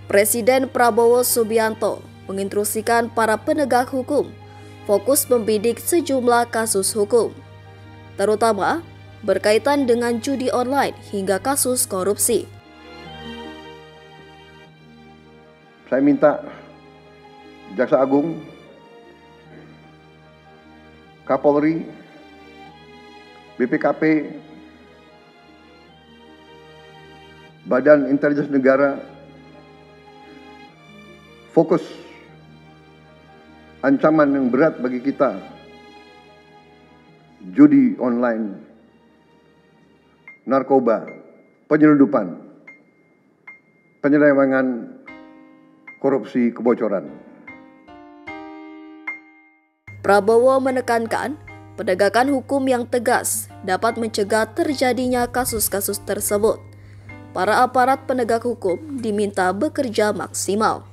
Presiden Prabowo Subianto menginstruksikan para penegak hukum fokus membidik sejumlah kasus hukum, terutama berkaitan dengan judi online hingga kasus korupsi. Saya minta Jaksa Agung, Kapolri, BPKP, Badan Intelijen Negara fokus ancaman yang berat bagi kita, judi online, narkoba, penyelundupan, penyelewengan, korupsi, kebocoran. Prabowo menekankan penegakan hukum yang tegas dapat mencegah terjadinya kasus-kasus tersebut. Para aparat penegak hukum diminta bekerja maksimal.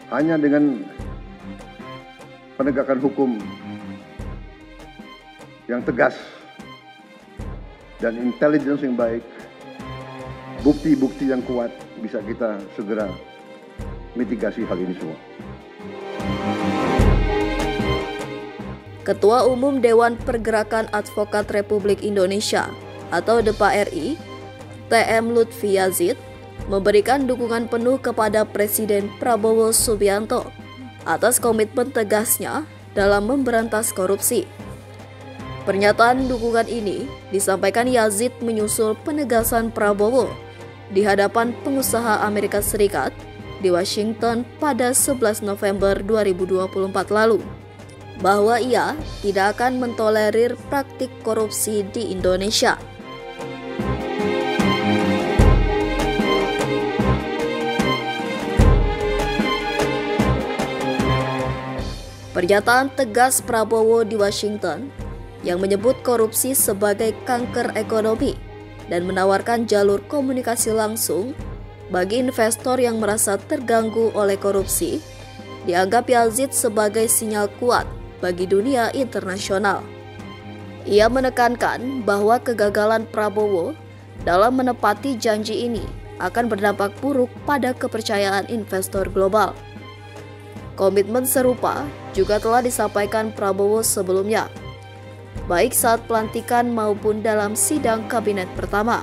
Hanya dengan penegakan hukum yang tegas dan intelligence yang baik, bukti-bukti yang kuat, bisa kita segera mitigasi hal ini semua. Ketua Umum Dewan Pergerakan Advokat Republik Indonesia atau DPA RI, TM Lutfi Yazid, memberikan dukungan penuh kepada Presiden Prabowo Subianto atas komitmen tegasnya dalam memberantas korupsi. Pernyataan dukungan ini disampaikan Yazid menyusul penegasan Prabowo di hadapan pengusaha Amerika Serikat di Washington pada 11 November 2024 lalu, bahwa ia tidak akan mentolerir praktik korupsi di Indonesia. Pernyataan tegas Prabowo di Washington yang menyebut korupsi sebagai kanker ekonomi dan menawarkan jalur komunikasi langsung bagi investor yang merasa terganggu oleh korupsi dianggap Yazid sebagai sinyal kuat bagi dunia internasional. Ia menekankan bahwa kegagalan Prabowo dalam menepati janji ini akan berdampak buruk pada kepercayaan investor global. Komitmen serupa juga telah disampaikan Prabowo sebelumnya, baik saat pelantikan maupun dalam sidang kabinet pertama.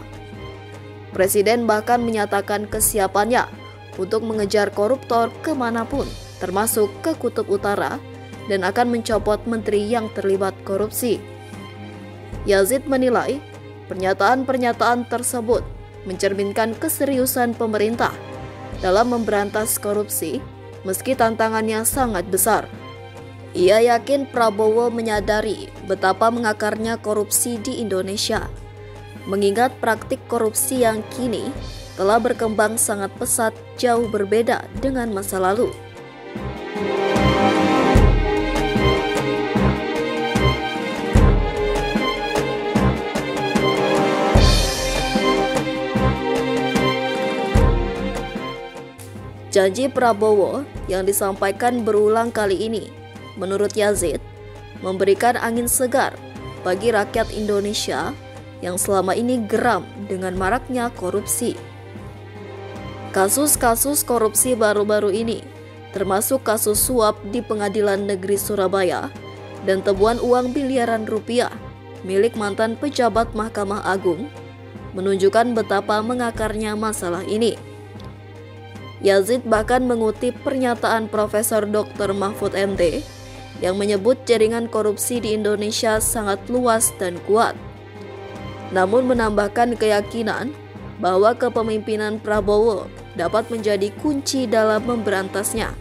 Presiden bahkan menyatakan kesiapannya untuk mengejar koruptor kemanapun, termasuk ke Kutub Utara, dan akan mencopot menteri yang terlibat korupsi. Yazid menilai pernyataan-pernyataan tersebut mencerminkan keseriusan pemerintah dalam memberantas korupsi meski tantangannya sangat besar. Ia yakin Prabowo menyadari betapa mengakarnya korupsi di Indonesia, mengingat praktik korupsi yang kini telah berkembang sangat pesat jauh berbeda dengan masa lalu. Janji Prabowo yang disampaikan berulang kali ini, menurut Yazid, memberikan angin segar bagi rakyat Indonesia yang selama ini geram dengan maraknya korupsi. Kasus-kasus korupsi baru-baru ini, termasuk kasus suap di Pengadilan Negeri Surabaya dan temuan uang miliaran rupiah milik mantan pejabat Mahkamah Agung, menunjukkan betapa mengakarnya masalah ini. Yazid bahkan mengutip pernyataan Profesor Dr. Mahfud MD yang menyebut jaringan korupsi di Indonesia sangat luas dan kuat, namun menambahkan keyakinan bahwa kepemimpinan Prabowo dapat menjadi kunci dalam memberantasnya.